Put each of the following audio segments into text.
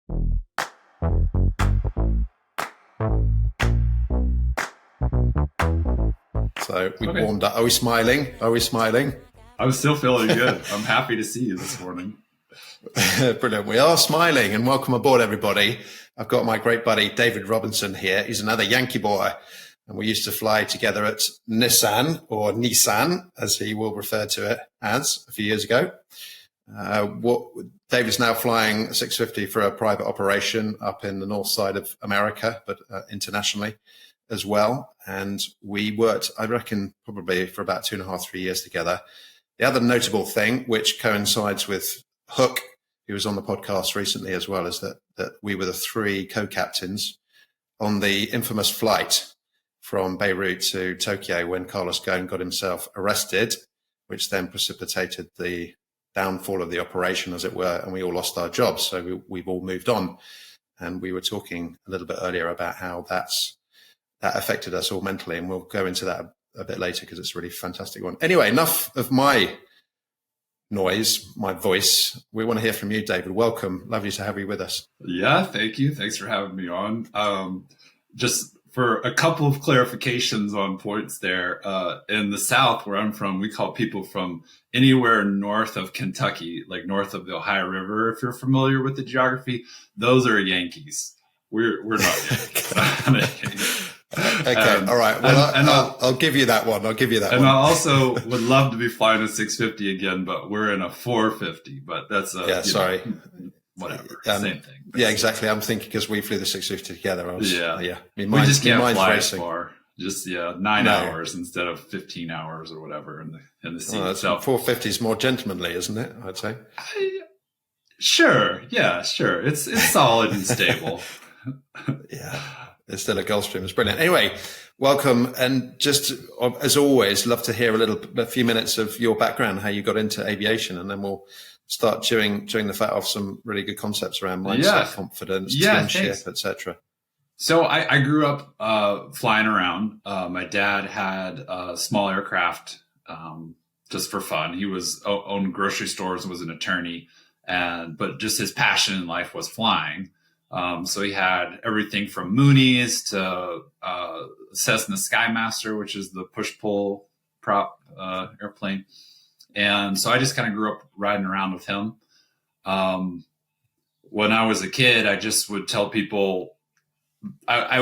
So we warmed up. Are we smiling? Are we smiling? I'm still feeling good. I'm happy to see you this morning. Brilliant. We are smiling, and welcome aboard, everybody. I've got my great buddy, David Robinson, here. He's another Yankee boy, and we used to fly together at Nissan, or Nissan, as he will refer to it as, a few years ago. David's now flying 650 for a private operation up in the north side of America, but internationally as well. And we worked, I reckon, probably for about 2.5, 3 years together. The other notable thing, which coincides with Hook, who was on the podcast recently as well, is that we were the 3 co-captains on the infamous flight from Beirut to Tokyo when Carlos Ghosn got himself arrested, which then precipitated the downfall of the operation, as it were, and we all lost our jobs. So we've all moved on. And we were talking a little bit earlier about how that affected us all mentally, and we'll go into that a bit later because it's a really fantastic one. Anyway, enough of my noise, my voice. We want to hear from you, David. Welcome. Lovely to have you with us. Yeah, thank you. Thanks for having me on. Just for a couple of clarifications on points there. In the South, where I'm from, we call people from anywhere north of Kentucky, like north of the Ohio River, if you're familiar with the geography, those are Yankees. We're not Yankees. Okay, all right. Well, I'll give you that one. I'll give you that one. And I also would love to be flying a 650 again, but we're in a 450. But that's whatever, same thing. Yeah, exactly. I'm thinking because we flew the 650 together. We just can't fly as far. Just 9 hours instead of 15 hours or whatever in the sea. So 450 is more gentlemanly, isn't it? I'd say. Sure. Yeah. Sure. It's solid and stable. Yeah. It's still a Gulfstream. It's brilliant. Anyway, welcome. And just as always, love to hear a few minutes of your background, how you got into aviation, and then we'll start chewing the fat off some really good concepts around mindset, confidence, teamship, etc. So I grew up flying around. My dad had a small aircraft just for fun. He owned grocery stores and was an attorney, but just his passion in life was flying. So he had everything from Moonies to Cessna Skymaster, which is the push-pull prop airplane. And so I just kind of grew up riding around with him. When I was a kid, I just would tell people I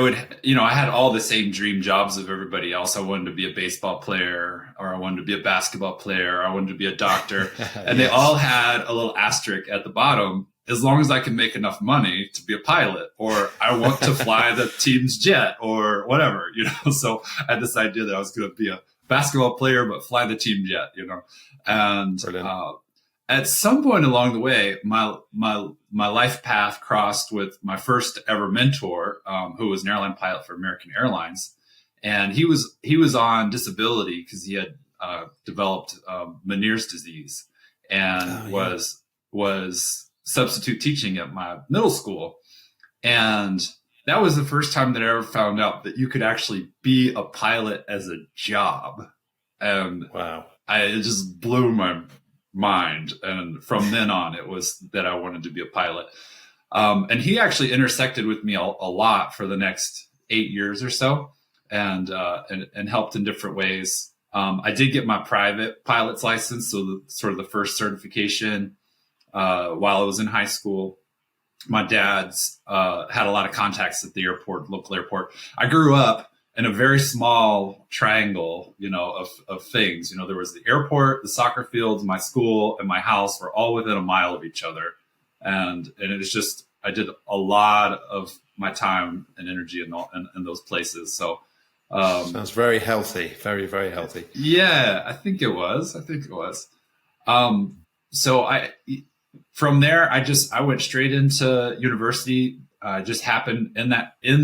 had all the same dream jobs of everybody else. I wanted to be a baseball player, or I wanted to be a basketball player, or I wanted to be a doctor. And They all had a little asterisk at the bottom. As long as I can make enough money to be a pilot, or I want to fly the team's jet, or whatever, So I had this idea that I was going to be a basketball player, but fly the team jet, And at some point along the way, my life path crossed with my first ever mentor, who was an airline pilot for American Airlines, and he was on disability because he had developed Meniere's disease and was substitute teaching at my middle school. And that was the first time that I ever found out that you could actually be a pilot as a job. And wow, it just blew my mind. And from then on, it was that I wanted to be a pilot. And he actually intersected with me a lot for the next 8 years or so, and helped in different ways. I did get my private pilot's license, so the first certification while I was in high school. My dad's had a lot of contacts at the local airport. I grew up in a very small triangle, of things. There was the airport, the soccer fields, my school, and my house were all within a mile of each other. And it was just, I did a lot of my time and energy in those places. So sounds very healthy, very, very healthy. Yeah, I think it was. So from there, I went straight into university. Just happened in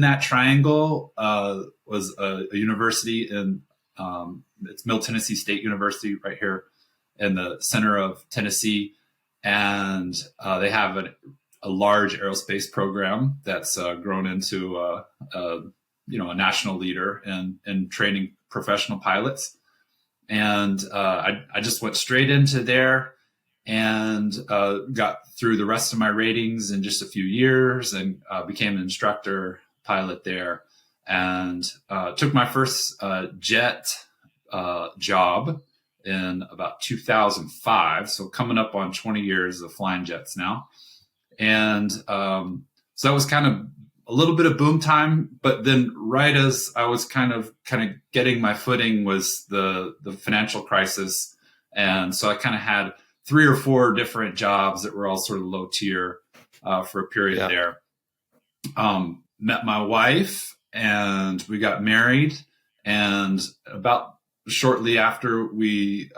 that triangle was a university in it's Middle Tennessee State University right here in the center of Tennessee, and they have a large aerospace program that's grown into a national leader in training professional pilots. And I just went straight into there. and got through the rest of my ratings in just a few years, and became an instructor pilot there, and took my first jet job in about 2005. So coming up on 20 years of flying jets now. And so that was kind of a little bit of boom time, but then right as I was kind of getting my footing was the financial crisis. And so I kind of had 3 or 4 different jobs that were all sort of low tier for a period there. Met my wife and we got married, and about shortly after we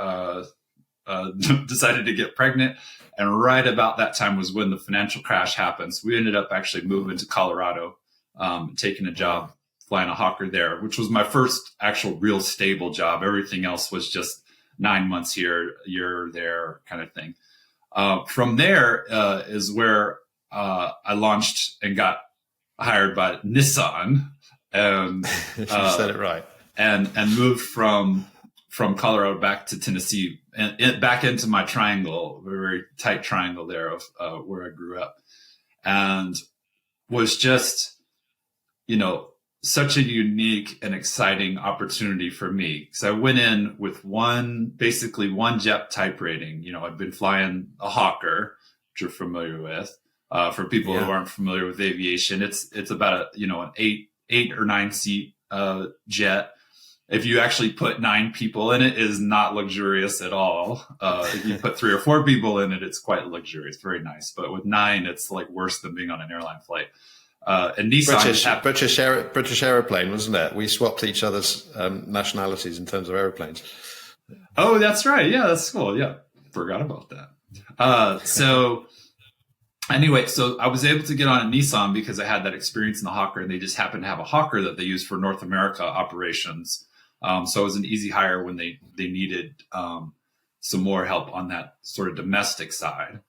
decided to get pregnant, and right about that time was when the financial crash happened. So we ended up actually moving to Colorado, taking a job flying a Hawker there, which was my first actual real stable job. Everything else was just 9 months here, a year there kind of thing. From there is where I launched and got hired by Nissan, and you said it right, and moved from Colorado back to Tennessee and back into my triangle, a very tight triangle there of where I grew up, and was just, such a unique and exciting opportunity for me. Because I went in with basically one jet type rating. I'd been flying a Hawker, which you're familiar with. For people who aren't familiar with aviation, it's about an 8 or 9 seat jet. If you actually put 9 people in it, is not luxurious at all. If you put 3 or 4 people in it, it's quite luxurious, very nice. But with 9, it's like worse than being on an airline flight. And Nissan British aeroplane, wasn't it? We swapped each other's nationalities in terms of airplanes. Oh, that's right. Yeah, that's cool. Yeah, forgot about that. Anyway, so I was able to get on a Nissan because I had that experience in the Hawker, and they just happened to have a Hawker that they use for North America operations. So it was an easy hire when they needed some more help on that sort of domestic side.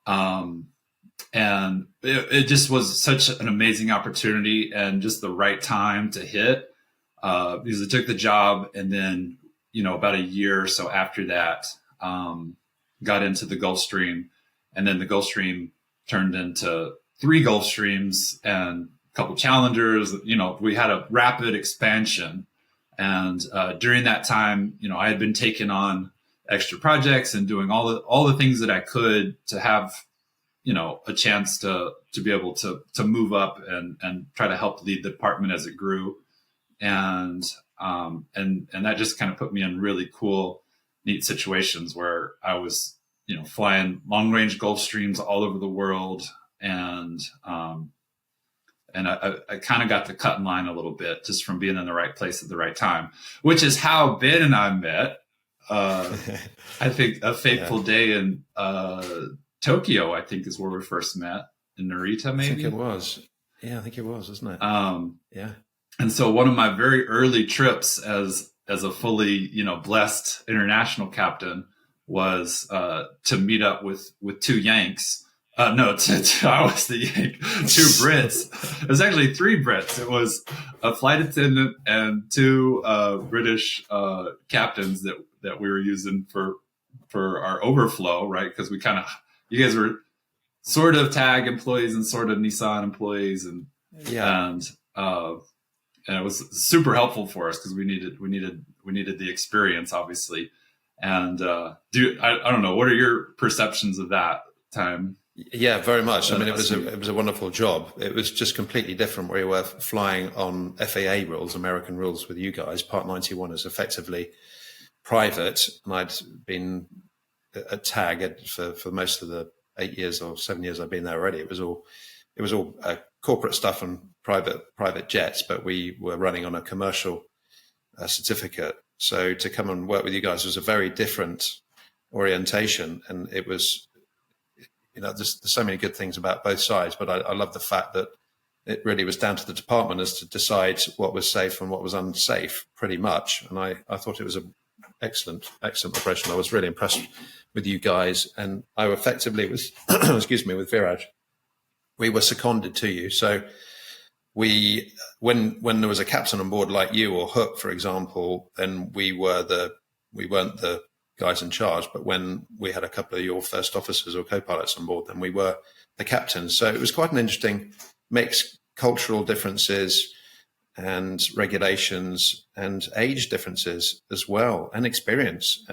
And it just was such an amazing opportunity and just the right time to hit, because I took the job, and then, about a year or so after that, got into the Gulfstream, and then the Gulfstream turned into 3 Gulfstreams and a couple Challengers. We had a rapid expansion. And during that time, I had been taking on extra projects and doing all the things that I could to have, a chance to be able to move up and try to help lead the department as it grew. And that just kind of put me in really cool, neat situations where I was, flying long range Gulfstreams all over the world. And I kind of got to cut in line a little bit just from being in the right place at the right time, which is how Ben and I met. I think a fateful day in Tokyo, I think, is where we first met, in Narita, maybe. I think it was. Yeah, I think it was, wasn't it? Yeah. And so one of my very early trips as a fully, blessed international captain was to meet up with 2 Yanks. I was the Yank. 2 Brits. It was actually 3 Brits. It was a flight attendant and 2 British captains that we were using for our overflow, right? Because you guys were sort of TAG employees and sort of Nissan employees, and it was super helpful for us because we needed the experience, obviously. And I don't know, what are your perceptions of that time? Yeah, very much. I mean, it was a wonderful job. It was just completely different. We were flying on FAA rules, American rules, with you guys. Part 91 is effectively private, and I'd been at TAG for most of the 8 years or 7 years I've been there already. It was all corporate stuff and private jets, but we were running on a commercial certificate. So to come and work with you guys was a very different orientation, and it was, there's so many good things about both sides, but I love the fact that it really was down to the department as to decide what was safe and what was unsafe, pretty much. And I thought it was an excellent operation. I was really impressed with you guys, and I effectively was, excuse me, with Viraj, we were seconded to you. So when there was a captain on board like you or Hook, for example, then we weren't the guys in charge. But when we had a couple of your first officers or co-pilots on board, then we were the captains. So it was quite an interesting mix, cultural differences and regulations and age differences as well, and experience.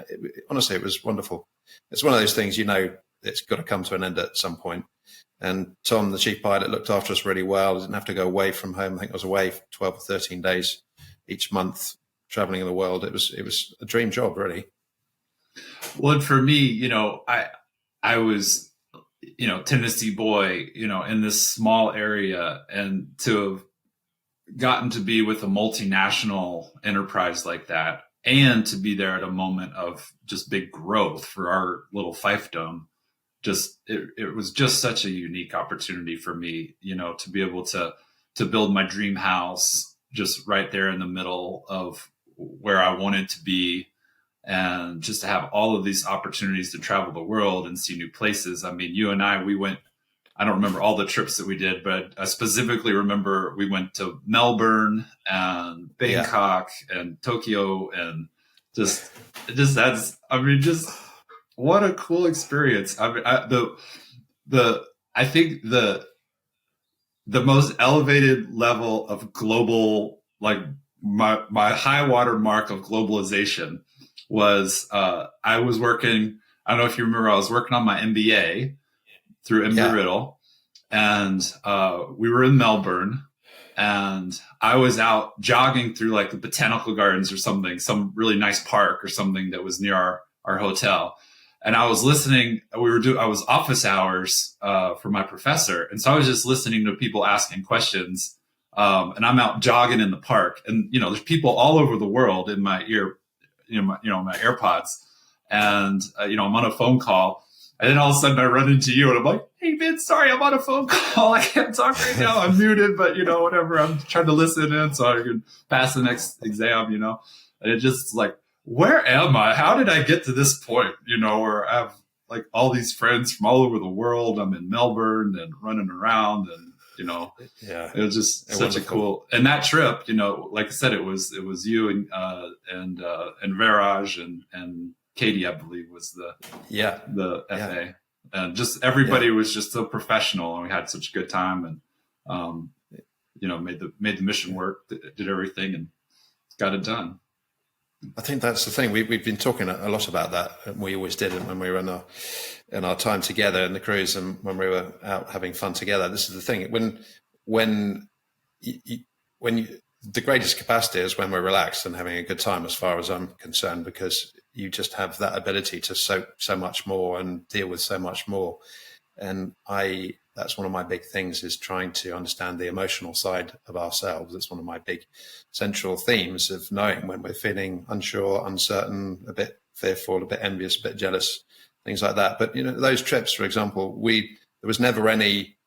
Honestly, it was wonderful. It's one of those things, it's got to come to an end at some point. And Tom, the chief pilot, looked after us really well. I didn't have to go away from home. I think I was away for 12 or 13 days each month, traveling in the world. It was a dream job, really. Well, and for me, I was, Tennessee boy, in this small area, and to have gotten to be with a multinational enterprise like that, and to be there at a moment of just big growth for our little fiefdom, it was just such a unique opportunity for me, to be able to build my dream house just right there in the middle of where I wanted to be, and just to have all of these opportunities to travel the world and see new places. I mean, you and we went, I don't remember all the trips that we did, but I specifically remember we went to Melbourne and Bangkok and Tokyo, and just what a cool experience. I mean, I think the most elevated level of global, like my high water mark of globalization was, I was working, I don't know if you remember, I was working on my MBA through Embry-Riddle, and we were in Melbourne, and I was out jogging through like the botanical gardens or something, some really nice park or something that was near our hotel. And I was listening, I was office hours for my professor. And so I was just listening to people asking questions. And I'm out jogging in the park, and, there's people all over the world in my ear, my AirPods. And, I'm on a phone call, and then all of a sudden I run into you, and I'm like, hey man, sorry, I'm on a phone call. I can't talk right now. I'm muted, but whatever. I'm trying to listen in so I can pass the next exam, and it just like, where am I? How did I get to this point, where I have like all these friends from all over the world. I'm in Melbourne and running around, and, it was just such wonderful. A cool, and that trip, like I said, it was you and Viraj and Katie, I believe, was the FA, and just everybody was just so professional, and we had such a good time, and made the mission work, did everything, and got it done. I think that's the thing. We've been talking a lot about that, and we always did it when we were in our time together in the cruise, and when we were out having fun together. This is the thing: when the greatest capacity is when we're relaxed and having a good time, as far as I'm concerned, because you just have that ability to soak so much more and deal with so much more. And that's one of my big things, is trying to understand the emotional side of ourselves. It's one of my big central themes, of knowing when we're feeling unsure, uncertain, a bit fearful, a bit envious, a bit jealous, things like that. But, those trips, for example, there was never any,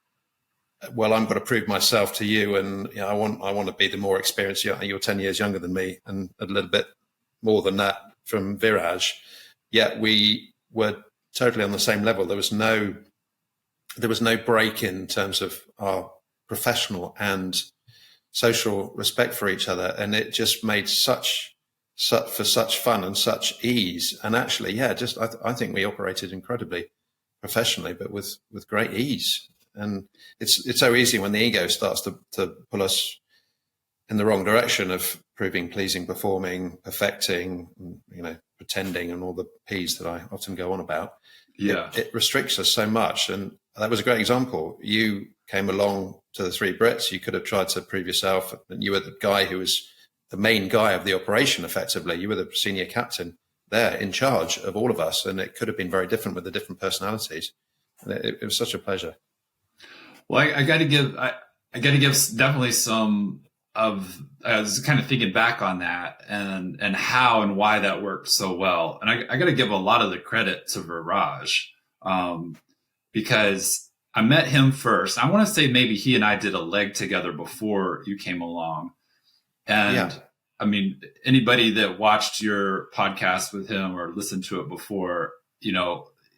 well, I'm going to prove myself to you, and I want to be the more experienced. You're 10 years younger than me, and a little bit more than that from Viraj. Yet we were totally on the same level. There was no break in terms of our professional and social respect for each other, and it just made such fun and such ease. And actually, I think we operated incredibly professionally, but with great ease. And it's so easy when the ego starts to pull us in the wrong direction of proving, pleasing, performing, perfecting, pretending, and all the P's that I often go on about. Yeah, it restricts us so much. And that was a great example. You came along to the Three Brits. You could have tried to prove yourself, and you were the guy who was the main guy of the operation, effectively. You were the senior captain there, in charge of all of us, and it could have been very different with the different personalities. And it was such a pleasure. Well, I got to give definitely some of, I was kind of thinking back on that, and how and why that worked so well. And I got to give a lot of the credit to Viraj, because I met him first. I want to say maybe he and I did a leg together before you came along. And I mean, anybody that watched your podcast with him or listened to it before,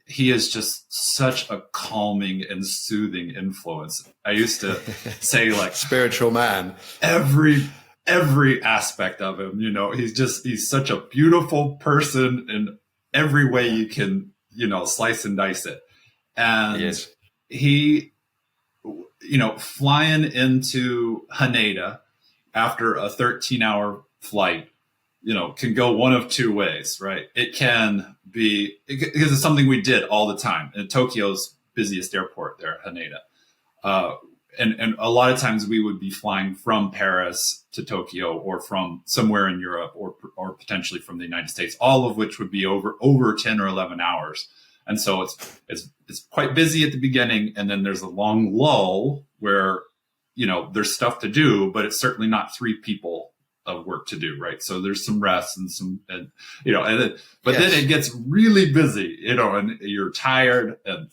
he is just such a calming and soothing influence. I used to say, like, spiritual man. Every aspect of him, he's such a beautiful person, and every way you can, slice and dice it. And Yes. he, flying into Haneda after a 13-hour flight, can go one of two ways, right? It can be, because it's something we did all the time in Tokyo's busiest airport there, Haneda. And a lot of times we would be flying from Paris to Tokyo, or from somewhere in Europe, or potentially from the United States, all of which would be over 10 or 11 hours. And so it's quite busy at the beginning, and then there's a long lull where, there's stuff to do, but it's certainly not 3 people of work to do, right? So there's some rest and then it gets really busy, and you're tired, and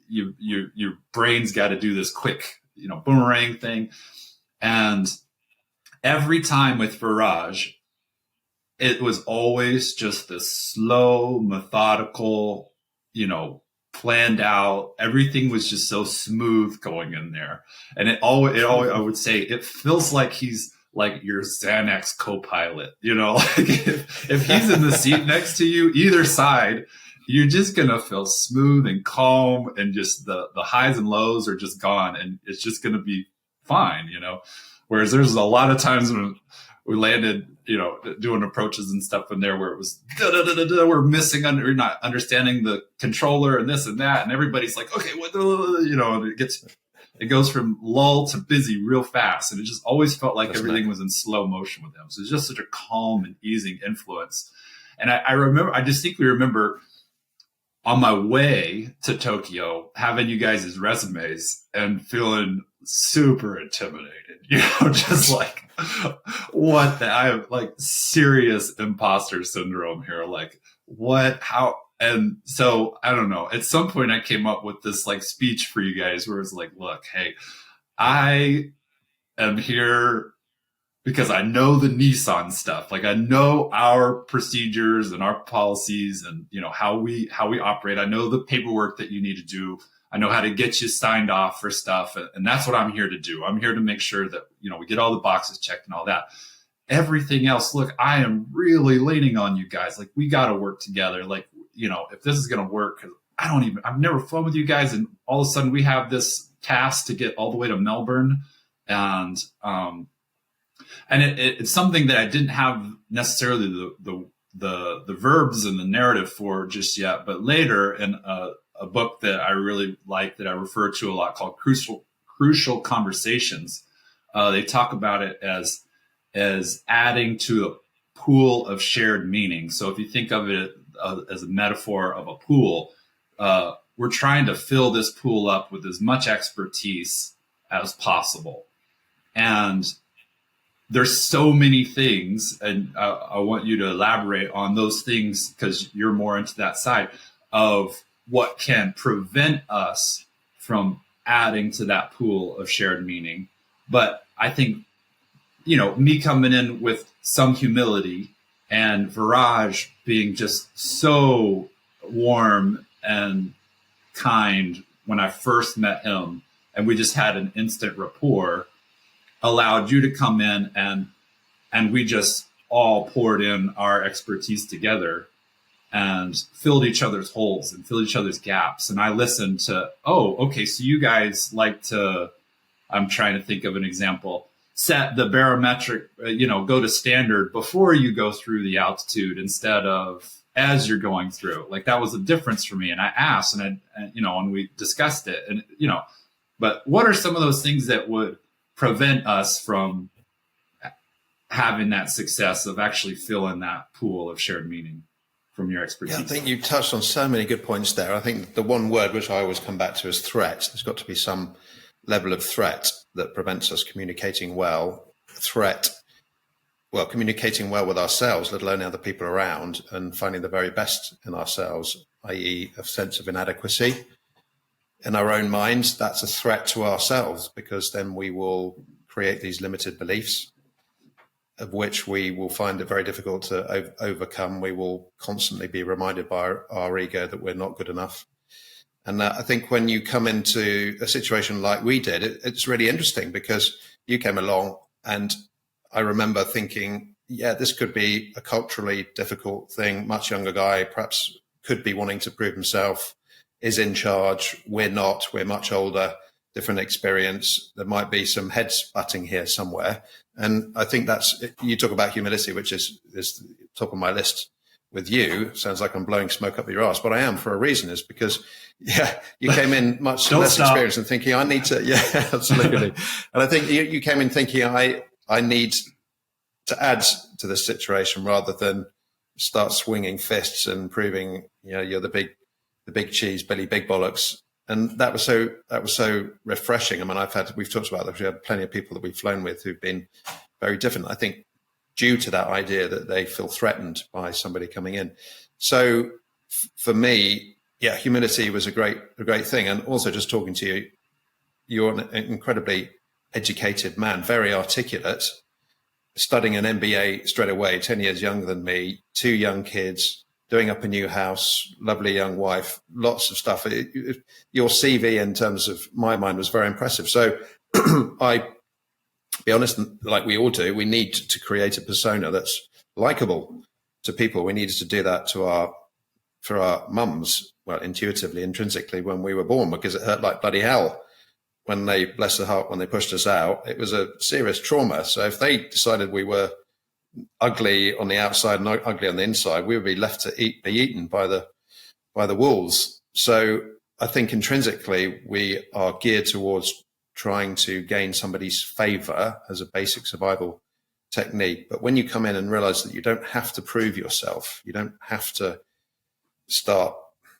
your brain's got to do this quick, boomerang thing. And every time with Virage, it was always just this slow, methodical, planned out. Everything was just so smooth going in there. And it always, I would say, it feels like he's like your Xanax co-pilot, like if he's in the seat next to you, either side, you're just going to feel smooth and calm, and just the highs and lows are just gone, and it's just going to be fine, whereas there's a lot of times when we landed, doing approaches and stuff in there where it was, we're missing, we're not understanding the controller and this and that. And everybody's like, okay, what, and it goes from lull to busy real fast. And it just always felt like everything was in slow motion with them. So it's just such a calm and easing influence. And I distinctly remember on my way to Tokyo, having you guys' resumes and feeling super intimidated, just like, I have like serious imposter syndrome here. Like, what, how? And so I don't know, at some point I came up with this like speech for you guys where it's like, look, hey, I am here because I know the Nissan stuff. Like, I know our procedures and our policies and, how we operate. I know the paperwork that you need to do. I know how to get you signed off for stuff. And that's what I'm here to do. I'm here to make sure that, we get all the boxes checked and all that. Everything else, look, I am really leaning on you guys. Like, we got to work together. Like, if this is going to work, I've never flown with you guys. And all of a sudden we have this task to get all the way to Melbourne. And it's something that I didn't have necessarily the verbs and the narrative for just yet, but later in a book that I really like, that I refer to a lot, called Crucial Conversations, they talk about it as adding to a pool of shared meaning. So if you think of it as a metaphor of a pool, we're trying to fill this pool up with as much expertise as possible. And there's so many things, and I want you to elaborate on those things, because you're more into that side of what can prevent us from adding to that pool of shared meaning. But I think, me coming in with some humility, and Virage being just so warm and kind when I first met him, and we just had an instant rapport, allowed you to come in, and we just all poured in our expertise together and filled each other's holes and filled each other's gaps. And I listened to, oh, okay, so you guys like to, I'm trying to think of an example, set the barometric, go to standard before you go through the altitude instead of as you're going through. Like, that was a difference for me. And I asked, and we discussed it, and, but what are some of those things that would prevent us from having that success of actually filling that pool of shared meaning from your expertise? Yeah, I think you touched on so many good points there. I think the one word which I always come back to is threat. There's got to be some level of threat that prevents us communicating well. Communicating well with ourselves, let alone other people around, and finding the very best in ourselves, i.e. a sense of inadequacy in our own minds. That's a threat to ourselves, because then we will create these limited beliefs of which we will find it very difficult to overcome. We will constantly be reminded by our ego that we're not good enough. And I think when you come into a situation like we did, it's really interesting, because you came along, and I remember thinking, yeah, this could be a culturally difficult thing. Much younger guy, perhaps could be wanting to prove himself, is in charge. We're not. We're much older, different experience. There might be some heads butting here somewhere. And I think that's, you talk about humility, which is top of my list with you. Sounds like I'm blowing smoke up your ass, but I am for a reason, is because, yeah, you came in much less experienced and thinking, I need to, yeah, absolutely. And I think you came in thinking, I need to add to this situation rather than start swinging fists and proving, you're the big cheese, Billy Big Bollocks. And that was so refreshing. I mean, we've talked about that. We had plenty of people that we've flown with who've been very different, I think, due to that idea that they feel threatened by somebody coming in. So for me, yeah, humility was a great thing. And also just talking to you, you're an incredibly educated man, very articulate, studying an MBA straight away, 10 years younger than me, 2 young kids, doing up a new house, lovely young wife, lots of stuff. Your CV in terms of my mind was very impressive. So I be honest, like we all do, we need to create a persona that's likable to people. We needed to do that for our mums, well, intuitively, intrinsically, when we were born, because it hurt like bloody hell when they, bless their heart, when they pushed us out. It was a serious trauma. So if they decided we were ugly on the outside and ugly on the inside, we would be left to be eaten by the wolves. So I think intrinsically we are geared towards trying to gain somebody's favor as a basic survival technique. But when you come in and realize that you don't have to prove yourself, you don't have to start.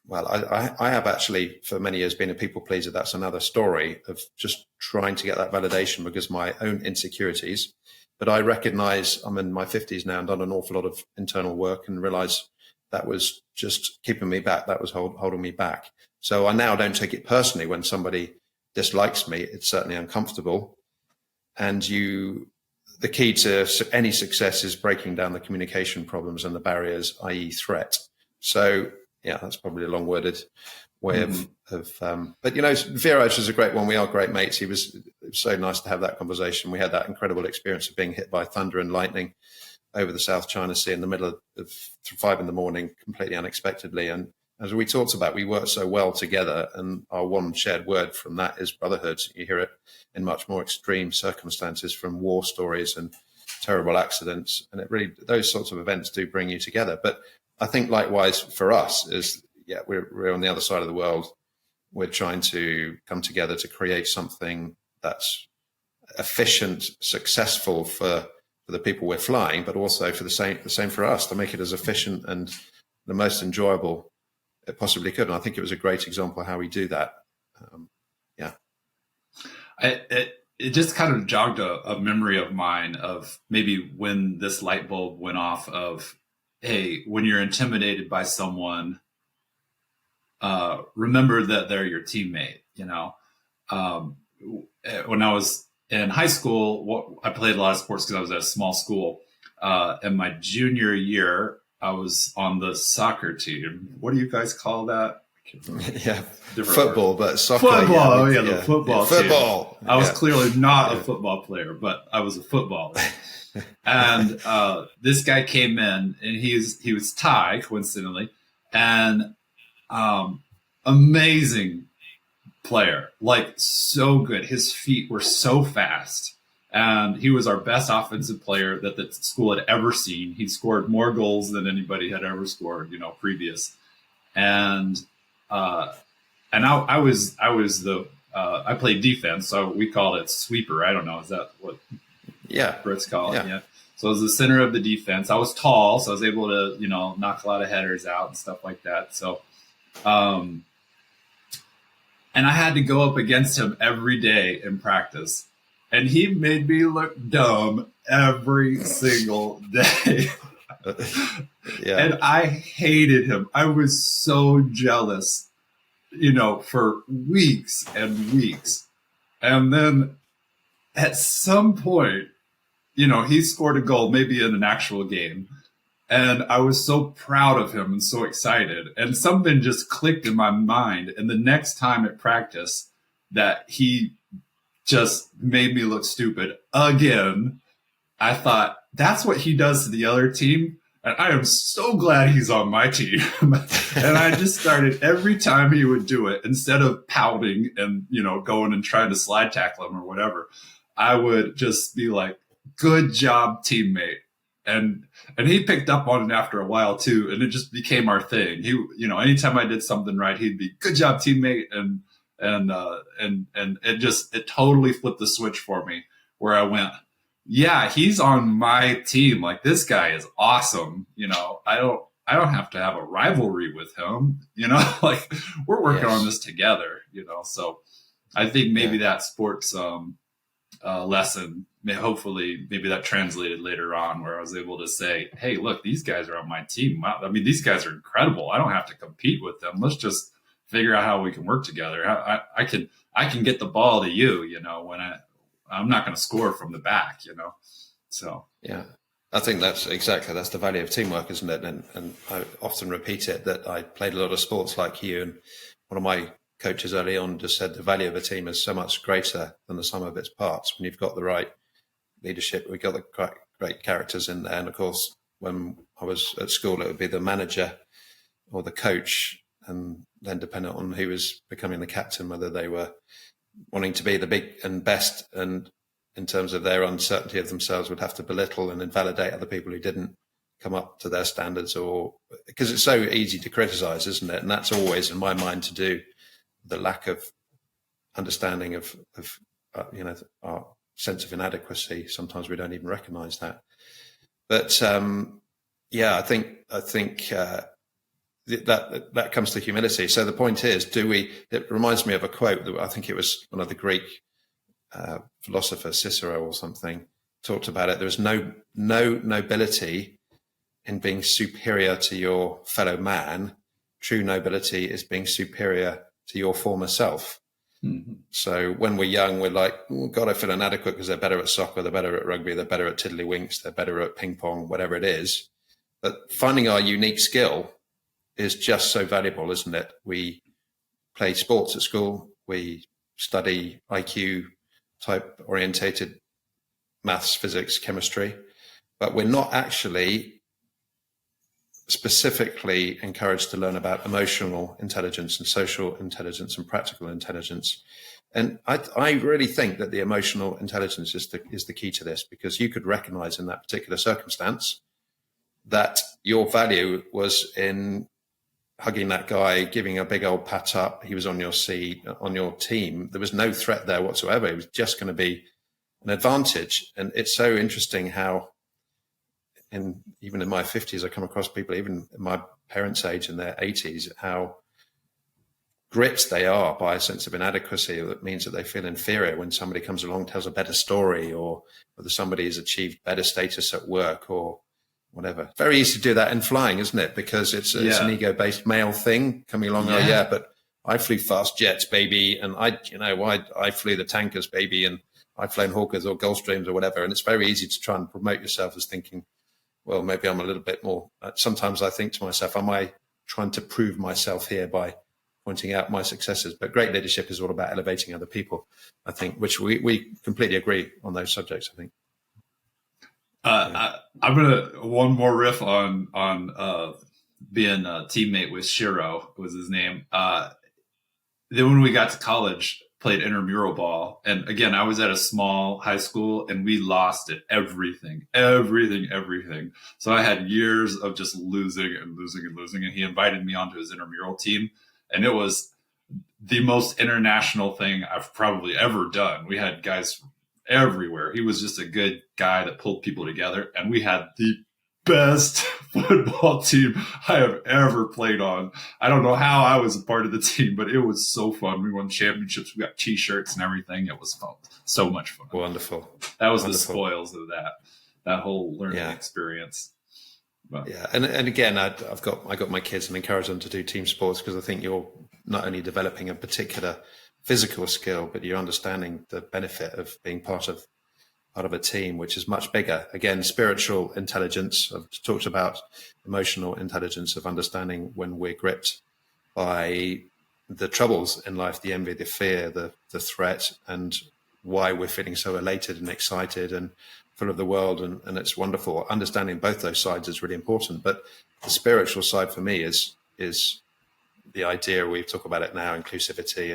Well, I have actually for many years been a people pleaser. That's another story of just trying to get that validation because of my own insecurities. But I recognize I'm in my 50s now and done an awful lot of internal work and realize that was just keeping me back. That was holding me back. So I now don't take it personally when somebody dislikes me. It's certainly uncomfortable. And the key to any success is breaking down the communication problems and the barriers, i.e. threat. So yeah, that's probably a long-worded way of but Viraj was a great one. We are great mates. It was so nice to have that conversation. We had that incredible experience of being hit by thunder and lightning over the South China Sea in the middle of 5 a.m, completely unexpectedly. And as we talked about, we worked so well together, and our one shared word from that is brotherhood. You hear it in much more extreme circumstances from war stories and terrible accidents. And it really, those sorts of events do bring you together. But I think likewise for us is, yeah, we're on the other side of the world. We're trying to come together to create something that's efficient, successful for the people we're flying, but also for the same for us, to make it as efficient and the most enjoyable it possibly could. And I think it was a great example of how we do that. Yeah. It just kind of jogged a memory of mine of maybe when this light bulb went off of, hey, when you're intimidated by someone, remember that they're your teammate. When I was in high school, I played a lot of sports because I was at a small school. In my junior year, I was on the soccer team. What do you guys call that? Yeah, football, but soccer. Football, yeah, the football team. Football. I was clearly not a football player, but I was a footballer. And this guy came in, and he was Thai, coincidentally, and amazing player, like so good. His feet were so fast, and he was our best offensive player that the school had ever seen. He scored more goals than anybody had ever scored, previous. And I was I played defense, so we called it sweeper. I don't know, is that what Brits call it? Yeah. So I was the center of the defense. I was tall, so I was able to, knock a lot of headers out and stuff like that. So, and I had to go up against him every day in practice. And he made me look dumb every single day. And I hated him. I was so jealous, for weeks and weeks. And then at some point, he scored a goal, maybe in an actual game. And I was so proud of him and so excited. And something just clicked in my mind. And the next time at practice that he just made me look stupid again, I thought, that's what he does to the other team. And I am so glad he's on my team. And I just started, every time he would do it, instead of pouting and, going and trying to slide tackle him or whatever, I would just be like, good job, teammate. And he picked up on it after a while too. And it just became our thing. He, anytime I did something right, he'd be, good job, teammate. And it totally flipped the switch for me, where I went, yeah, he's on my team. Like, this guy is awesome. I don't have to have a rivalry with him. Like, we're working on this together. So I think maybe that sports lesson, hopefully maybe that translated later on, where I was able to say, hey, look, these guys are on my team. I mean, these guys are incredible. I don't have to compete with them. Let's just figure out how we can work together. I can get the ball to you, when I'm not going to score from the back, So yeah, I think that's the value of teamwork, isn't it? And I often repeat it, that I played a lot of sports like you, and one of my coaches early on just said the value of a team is so much greater than the sum of its parts. When you've got the right leadership, we've got the great characters in there. And of course, when I was at school, it would be the manager or the coach, and then depending on who was becoming the captain, whether they were wanting to be the big and best, and in terms of their uncertainty of themselves, would have to belittle and invalidate other people who didn't come up to their standards, or because it's so easy to criticize, isn't it? And that's always, in my mind, to do the lack of understanding of our sense of inadequacy. Sometimes we don't even recognize that. But I think that comes to humility. So the point is, it reminds me of a quote that I think it was one of the Greek philosophers, Cicero or something, talked about it. There's no nobility in being superior to your fellow man. True nobility is being superior to your former self. Mm-hmm. So when we're young, we're like, oh, God, I feel inadequate because they're better at soccer, they're better at rugby, they're better at tiddlywinks, they're better at ping pong, whatever it is. But finding our unique skill is just so valuable, isn't it? We play sports at school, we study IQ type orientated maths, physics, chemistry, but we're not actually specifically encouraged to learn about emotional intelligence and social intelligence and practical intelligence. And I really think that the emotional intelligence is the key to this, because you could recognize in that particular circumstance that your value was in hugging that guy, giving a big old pat up. He was on your seat, on your team. There was no threat there whatsoever. It was just going to be an advantage. And it's so interesting how, even in my 50s, I come across people, even in my parents' age, in their 80s, how gripped they are by a sense of inadequacy. That means that they feel inferior when somebody comes along, tells a better story, or whether somebody has achieved better status at work or whatever. Very easy to do that in flying, isn't it? Because it's an ego-based male thing coming along. Oh, but I flew fast jets, baby, and I flew the tankers, baby, and I've flown Hawkers or Gulfstreams or whatever. And it's very easy to try and promote yourself as thinking, well, maybe I'm a little bit more. Sometimes I think to myself, am I trying to prove myself here by pointing out my successes? But great leadership is all about elevating other people, I think, which we completely agree on those subjects, I think. I'm gonna one more riff on being a teammate with Shiro, was his name. Then when we got to college, played intramural ball, and again, I was at a small high school, and we lost at everything. So I had years of just losing, and he invited me onto his intramural team, and it was the most international thing I've probably ever done. We had guys everywhere. He was just a good guy that pulled people together, and we had the best football team I have ever played on. I don't know how I was a part of the team, but it was so fun. We won championships. We got t-shirts and everything. It was fun. So much fun. Wonderful. That was the spoils of that whole learning experience. But. Yeah. And again, I got my kids and encourage them to do team sports, because I think you're not only developing a particular physical skill, but you're understanding the benefit of being part of a team, which is much bigger. Again, spiritual intelligence. I've talked about emotional intelligence, of understanding when we're gripped by the troubles in life, the envy, the fear, the threat, and why we're feeling so elated and excited and full of the world, and it's wonderful. Understanding both those sides is really important. But the spiritual side for me is the idea, we talk about it now, inclusivity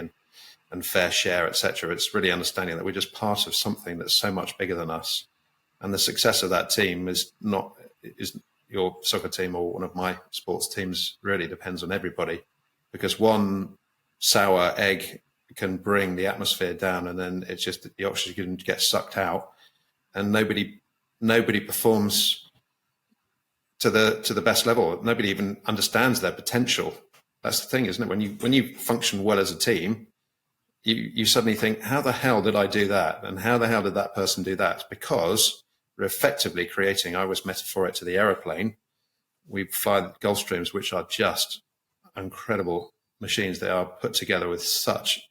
and fair share, etc. It's really understanding that we're just part of something that's so much bigger than us. And the success of that team is your soccer team or one of my sports teams, really depends on everybody, because one sour egg can bring the atmosphere down, and then it's just the oxygen gets sucked out, and nobody performs to the best level. Nobody even understands their potential. That's the thing, isn't it? When you function well as a team, you suddenly think, how the hell did I do that? And how the hell did that person do that? Because we're effectively creating, I always metaphor it to the aeroplane. We fly the Gulfstreams, which are just incredible machines. They are put together with such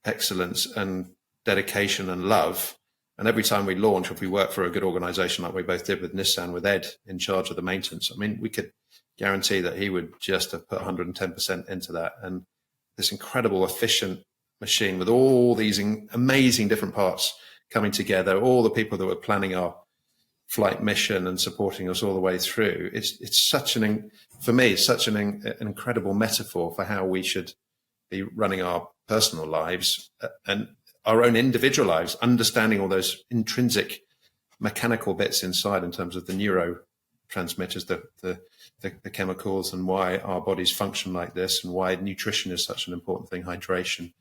excellence and dedication and love. And every time we launch, if we work for a good organization like we both did with Nissan, with Ed in charge of the maintenance, I mean, we could guarantee that he would just have put 110% into that. And this incredible, efficient machine with all these amazing different parts coming together, all the people that were planning our flight mission and supporting us all the way through. It's such for me, it's such an incredible metaphor for how we should be running our personal lives and our own individual lives, understanding all those intrinsic mechanical bits inside in terms of the neurotransmitters, the chemicals, and why our bodies function like this, and why nutrition is such an important thing, hydration,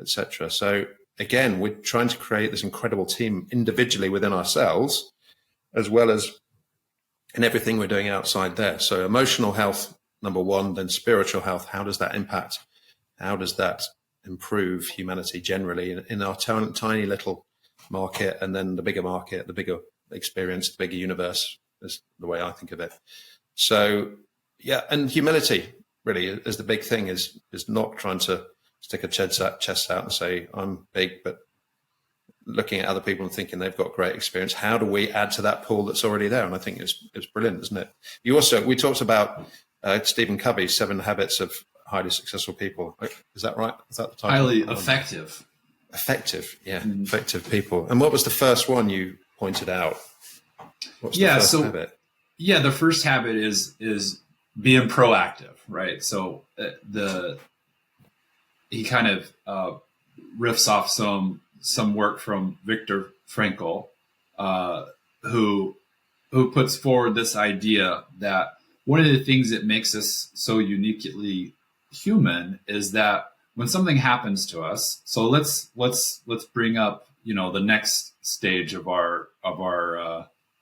etc. So again, we're trying to create this incredible team individually within ourselves, as well as in everything we're doing outside there. So emotional health, number one, then spiritual health. How does that impact? How does that improve humanity generally in our tiny little market, and then the bigger market, the bigger experience, the bigger universe is the way I think of it. So yeah, and humility really is the big thing, is not trying to stick a chest out and say, I'm big, but looking at other people and thinking they've got great experience. How do we add to that pool that's already there? And I think it's brilliant, isn't it? We talked about Stephen Covey's 7 Habits of Highly Successful People. Is that right? Is that the title? Highly effective. Effective, yeah. Effective people. And what was the first one you pointed out? What's the first habit? Yeah, the first habit is being proactive, right? So he kind of riffs off some work from Viktor Frankl, who puts forward this idea that one of the things that makes us so uniquely human is that when something happens to us, so let's bring up, the next stage of our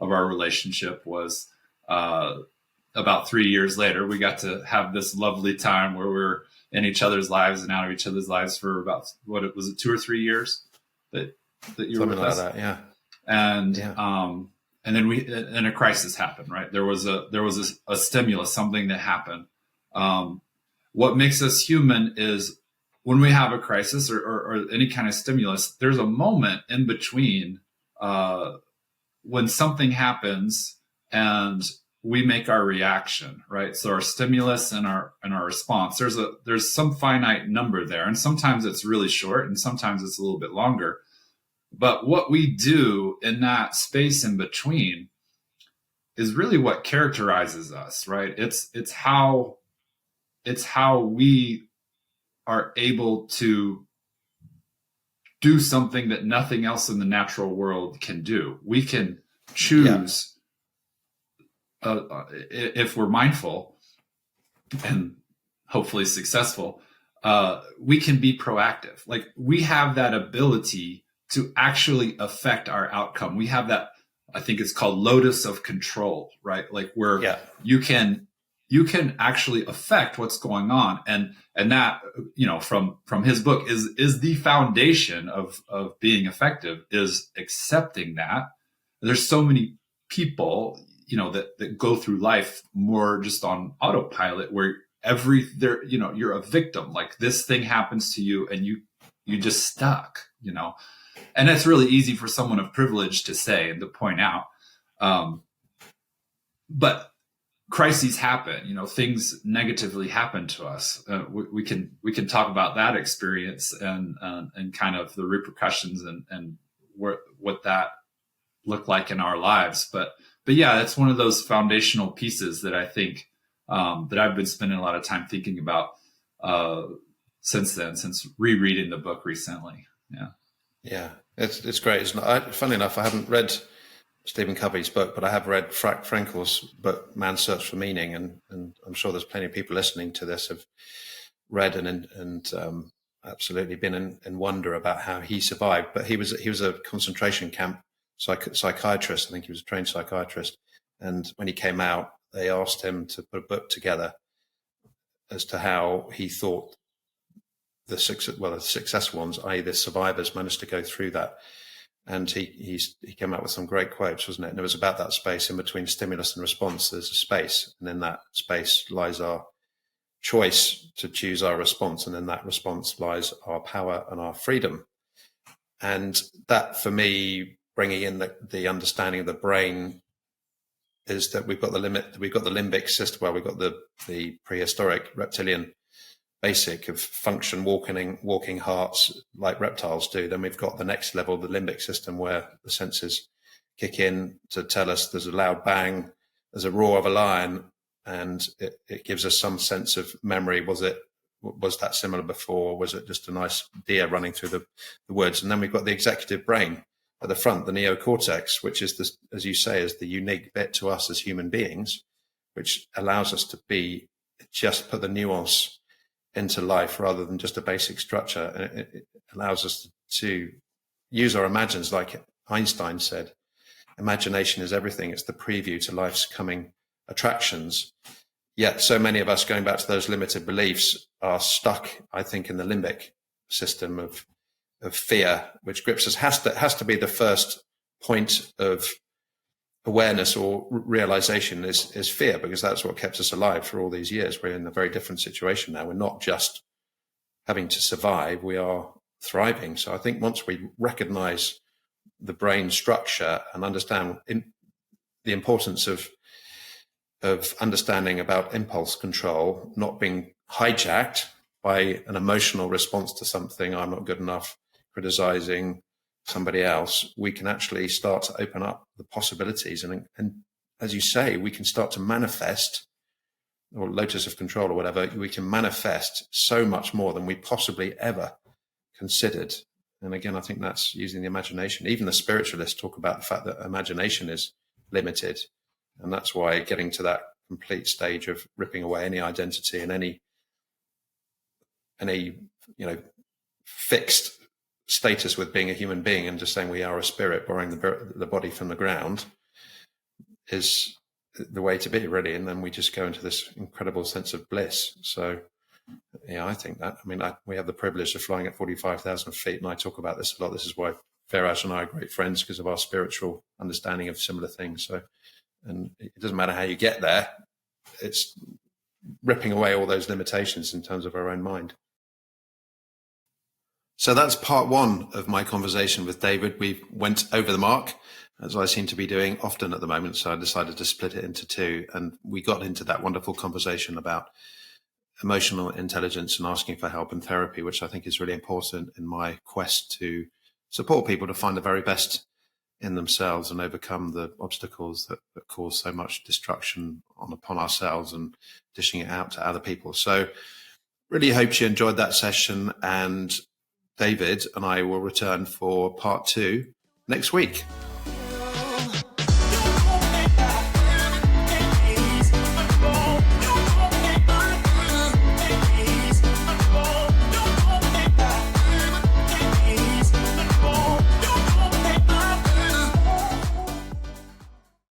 relationship was about 3 years later, we got to have this lovely time where we're in each other's lives and out of each other's lives for about, what was it, 2 or 3 years that you were with us? Something like that, yeah. And then a crisis happened, right? There was a stimulus, something that happened. What makes us human is when we have a crisis or any kind of stimulus, there's a moment in between when something happens and we make our reaction, right? So our stimulus and our response, there's some finite number there. And sometimes it's really short and sometimes it's a little bit longer. But what we do in that space in between is really what characterizes us, right? It's how we are able to do something that nothing else in the natural world can do. We can choose, if we're mindful and hopefully successful, we can be proactive. Like, we have that ability to actually affect our outcome. We have that, I think it's called locus of control, right? Like, where you can actually affect what's going on. And that, from his book is the foundation of being effective, is accepting that. There's so many people, that go through life more just on autopilot, where you're a victim. Like, this thing happens to you and you just stuck, and that's really easy for someone of privilege to say and to point out. But crises happen, things negatively happen to us. We can talk about that experience and kind of the repercussions and what that looked like in our lives. But yeah, that's one of those foundational pieces that I think that I've been spending a lot of time thinking about since rereading the book recently. Yeah, it's great, isn't it? Funny enough, I haven't read Stephen Covey's book, but I have read Frankel's book, Man's Search for Meaning, and I'm sure there's plenty of people listening to this have read and absolutely been in wonder about how he survived. But he was a concentration camp psychiatrist. I think he was a trained psychiatrist, and when he came out, they asked him to put a book together as to how he thought the successful ones, i.e. the survivors, managed to go through that. And he came out with some great quotes, wasn't it? And it was about that space in between stimulus and response. There's a space, and in that space lies our choice to choose our response, and in that response lies our power and our freedom. And that, for me, bringing in the understanding of the brain, is that we've got the limbic system, where we've got the prehistoric reptilian basic of function, walking hearts like reptiles do. Then we've got the next level, the limbic system, where the senses kick in to tell us there's a loud bang, there's a roar of a lion, and it gives us some sense of memory. Was that similar before? Was it just a nice deer running through the woods? And then we've got the executive brain at the front, the neocortex, which is, as you say, is the unique bit to us as human beings, which allows us to just put the nuance into life rather than just a basic structure. And it allows us to use our imagines, like Einstein said. Imagination is everything. It's the preview to life's coming attractions. Yet so many of us, going back to those limited beliefs, are stuck, I think, in the limbic system of fear, which grips us. Has to be the first point of awareness or realization is fear, because that's what kept us alive for all these years. We're in a very different situation now. We're not just having to survive, we are thriving. So I think once we recognize the brain structure and understand the importance of understanding about impulse control, not being hijacked by an emotional response to something, I'm not good enough, criticizing somebody else, we can actually start to open up the possibilities. And as you say, we can start to manifest, or locus of control or whatever, we can manifest so much more than we possibly ever considered. And again, I think that's using the imagination. Even the spiritualists talk about the fact that imagination is limited. And that's why getting to that complete stage of ripping away any identity and any fixed status with being a human being and just saying we are a spirit, borrowing the body from the ground, is the way to be, really. And then we just go into this incredible sense of bliss. So yeah, I think that, we have the privilege of flying at 45,000 feet, and I talk about this a lot. This is why Faraj and I are great friends, because of our spiritual understanding of similar things. So, and it doesn't matter how you get there, it's ripping away all those limitations in terms of our own mind. So that's part one of my conversation with David. We went over the mark, as I seem to be doing often at the moment. So I decided to split it into two. And we got into that wonderful conversation about emotional intelligence and asking for help and therapy, which I think is really important in my quest to support people to find the very best in themselves and overcome the obstacles that cause so much destruction upon ourselves and dishing it out to other people. So really hope you enjoyed that session, and David and I will return for part two next week.